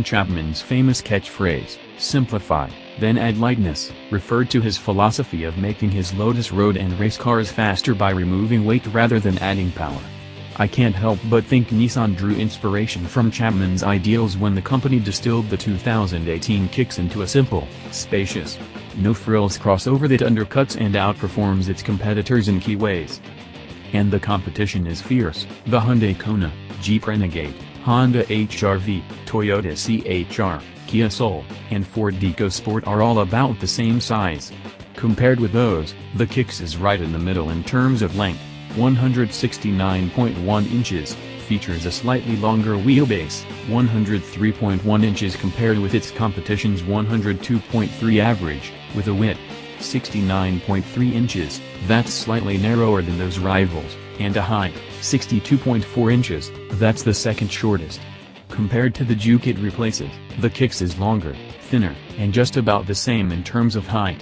Chapman's famous catchphrase, "Simplify, then add lightness," referred to his philosophy of making his Lotus road and race cars faster by removing weight rather than adding power. I can't help but think Nissan drew inspiration from Chapman's ideals when the company distilled the 2018 Kicks into a simple, spacious, no-frills crossover that undercuts and outperforms its competitors in key ways. And the competition is fierce. The Hyundai Kona, Jeep Renegade, Honda HR-V, Toyota CHR, Kia Soul, and Ford EcoSport are all about the same size. Compared with those, the Kicks is right in the middle in terms of length, 169.1 inches, features a slightly longer wheelbase, 103.1 inches compared with its competition's 102.3 average, with a width, 69.3 inches, that's slightly narrower than those rivals, and a height, 62.4 inches, that's the second shortest. Compared to the Juke it replaces, the Kicks is longer, thinner, and just about the same in terms of height.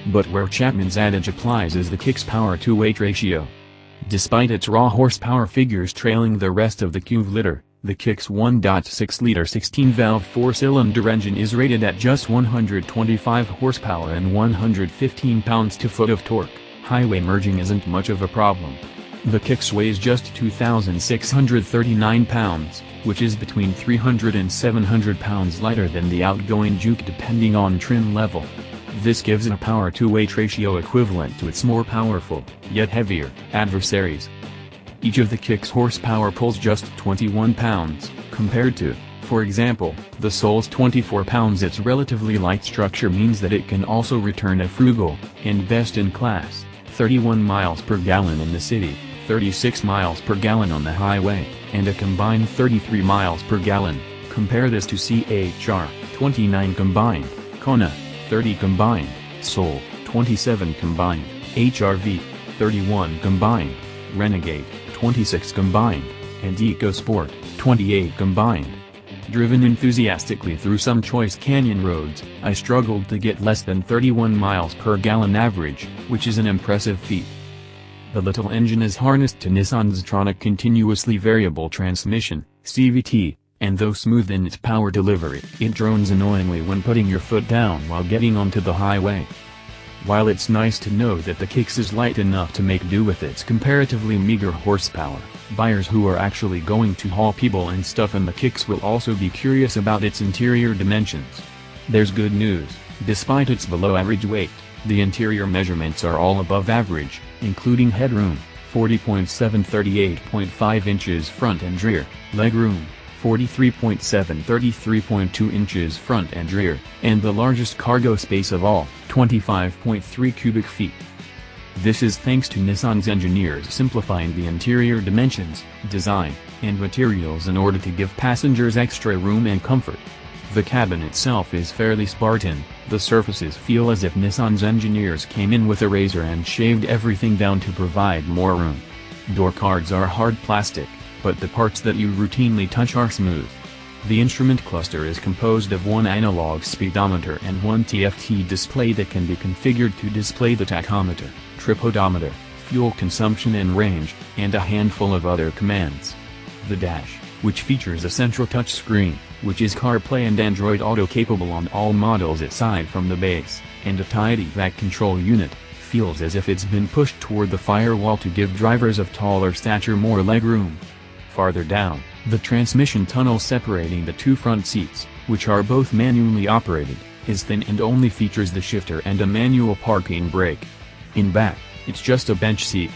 But where Chapman's adage applies is the Kicks power-to-weight ratio. Despite its raw horsepower figures trailing the rest of the cuve litter, the Kicks 1.6-liter 16-valve 4-cylinder engine is rated at just 125 horsepower and 115 pounds-to-foot of torque. Highway merging isn't much of a problem. The Kicks weighs just 2,639 pounds, which is between 300 and 700 pounds lighter than the outgoing Juke depending on trim level. This gives it a power-to-weight ratio equivalent to its more powerful, yet heavier, adversaries. Each of the Kicks' horsepower pulls just 21 pounds, compared to, for example, the Soul's 24 pounds. Its relatively light structure means that it can also return a frugal, and best-in-class, 31 miles per gallon in the city, 36 miles per gallon on the highway, and a combined 33 miles per gallon. Compare this to CHR, 29 combined, Kona, 30 combined, Soul, 27 combined, HR-V, 31 combined, Renegade, 26 combined, and EcoSport, 28 combined. Driven enthusiastically through some choice canyon roads, I struggled to get less than 31 miles per gallon average, which is an impressive feat. The little engine is harnessed to Nissan's Tronic continuously variable transmission, CVT, and though smooth in its power delivery, it drones annoyingly when putting your foot down while getting onto the highway. While it's nice to know that the Kicks is light enough to make do with its comparatively meager horsepower, buyers who are actually going to haul people and stuff in the Kicks will also be curious about its interior dimensions. There's good news: despite its below-average weight, the interior measurements are all above average, including headroom, 40.7 38.5 inches front and rear, legroom, 43.7 33.2 inches front and rear, and the largest cargo space of all, 25.3 cubic feet. This is thanks to Nissan's engineers simplifying the interior dimensions, design, and materials in order to give passengers extra room and comfort. The cabin itself is fairly Spartan. The surfaces feel as if Nissan's engineers came in with a razor and shaved everything down to provide more room. Door cards are hard plastic, but the parts that you routinely touch are smooth. The instrument cluster is composed of one analog speedometer and one TFT display that can be configured to display the tachometer, trip odometer, fuel consumption and range, and a handful of other commands. The dash, which features a central touchscreen, which is CarPlay and Android Auto capable on all models aside from the base, and a tidy back control unit, feels as if it's been pushed toward the firewall to give drivers of taller stature more legroom. Farther down, the transmission tunnel separating the two front seats, which are both manually operated, is thin and only features the shifter and a manual parking brake. In back, it's just a bench seat.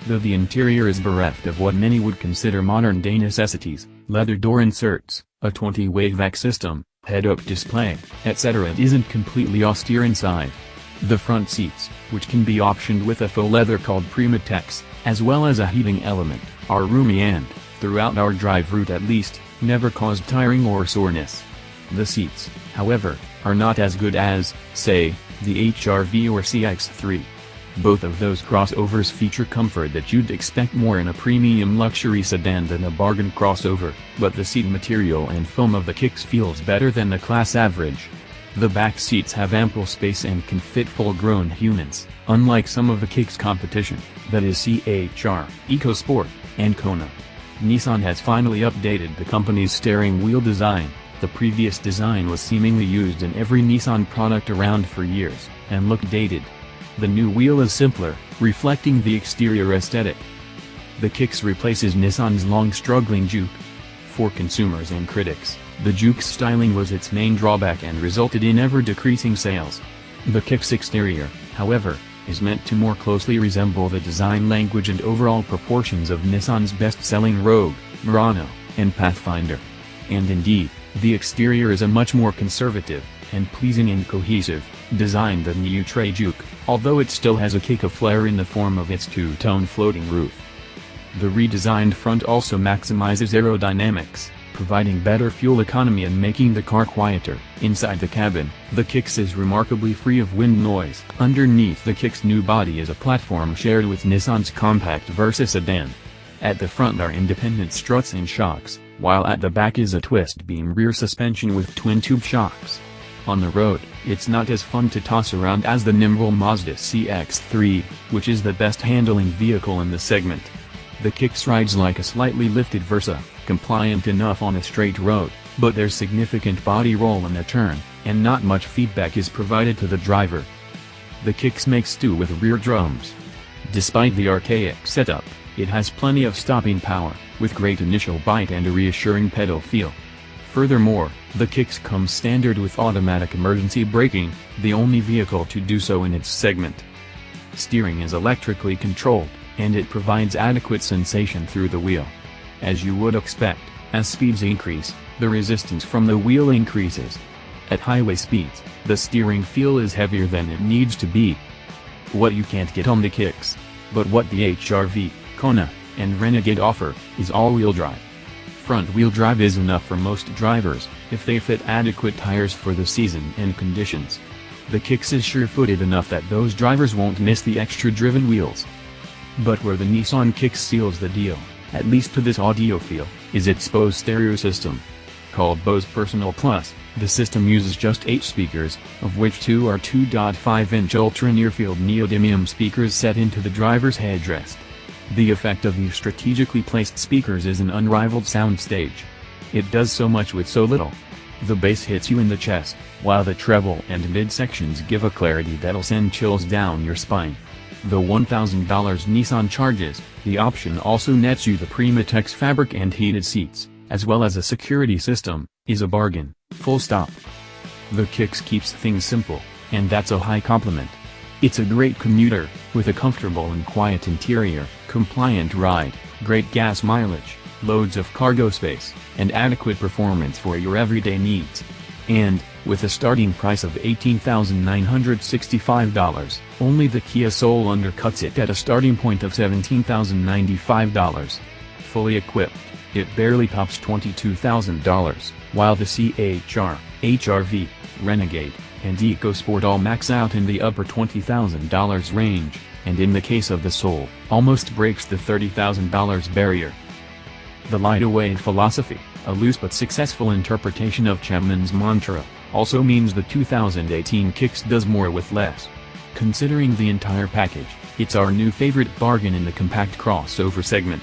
Though the interior is bereft of what many would consider modern-day necessities, leather door inserts, a 20-way VAC system, head-up display, etc., it isn't completely austere inside. The front seats, which can be optioned with a faux leather called Primatex, as well as a heating element, are roomy and, throughout our drive route at least, never caused tiring or soreness. The seats, however, are not as good as, say, the HR-V or CX-3. Both of those crossovers feature comfort that you'd expect more in a premium luxury sedan than a bargain crossover, but the seat material and foam of the Kicks feels better than the class average. The back seats have ample space and can fit full-grown humans, unlike some of the Kicks' competition, that is CHR, EcoSport, and Kona. Nissan has finally updated the company's steering wheel design, The previous design was seemingly used in every Nissan product around for years, and looked dated. The new wheel is simpler, reflecting the exterior aesthetic. The Kicks replaces Nissan's long-struggling Juke. For consumers and critics, the Juke's styling was its main drawback and resulted in ever-decreasing sales. The Kicks exterior, however, is meant to more closely resemble the design language and overall proportions of Nissan's best-selling Rogue, Murano, and Pathfinder. And indeed, the exterior is a much more conservative, and pleasing and cohesive, design than the Outre Juke, although it still has a kick of flair in the form of its two-tone floating roof. The redesigned front also maximizes aerodynamics, providing better fuel economy and making the car quieter. Inside the cabin, the Kicks is remarkably free of wind noise. Underneath the Kicks' new body is a platform shared with Nissan's compact Versa sedan. At the front are independent struts and shocks, while at the back is a twist-beam rear suspension with twin-tube shocks. On the road, it's not as fun to toss around as the nimble Mazda CX-3, which is the best-handling vehicle in the segment. The Kicks rides like a slightly lifted Versa, compliant enough on a straight road, but there's significant body roll in a turn, and not much feedback is provided to the driver. The Kicks makes do with rear drums. Despite the archaic setup, it has plenty of stopping power, with great initial bite and a reassuring pedal feel. Furthermore, the Kicks comes standard with automatic emergency braking, the only vehicle to do so in its segment. Steering is electrically controlled, and it provides adequate sensation through the wheel. As you would expect, as speeds increase, the resistance from the wheel increases. At highway speeds, the steering feel is heavier than it needs to be. What you can't get on the Kicks, but what the HR-V, Kona, and Renegade offer, is all-wheel drive. Front-wheel drive is enough for most drivers, if they fit adequate tires for the season and conditions. The Kicks is sure-footed enough that those drivers won't miss the extra-driven wheels. But where the Nissan Kicks seals the deal, at least to this audiophile, is its Bose stereo system. Called Bose Personal Plus, the system uses just 8 speakers, of which 2 are 2.5-inch ultra-near-field neodymium speakers set into the driver's headrest. The effect of these strategically placed speakers is an unrivaled soundstage. It does so much with so little. The bass hits you in the chest, while the treble and mid sections give a clarity that'll send chills down your spine. The $1,000 Nissan charges, the option also nets you the Primatex fabric and heated seats, as well as a security system, is a bargain, full stop. The Kicks keeps things simple, and that's a high compliment. It's a great commuter, with a comfortable and quiet interior, compliant ride, great gas mileage, loads of cargo space, and adequate performance for your everyday needs. And, with a starting price of $18,965, only the Kia Soul undercuts it at a starting point of $17,095. Fully equipped, it barely tops $22,000, while the CHR, HR-V, Renegade, and EcoSport all max out in the upper $20,000 range, and in the case of the Soul, almost breaks the $30,000 barrier. The light-away philosophy, a loose but successful interpretation of Chapman's mantra, also means the 2018 Kicks does more with less. Considering the entire package, it's our new favorite bargain in the compact crossover segment.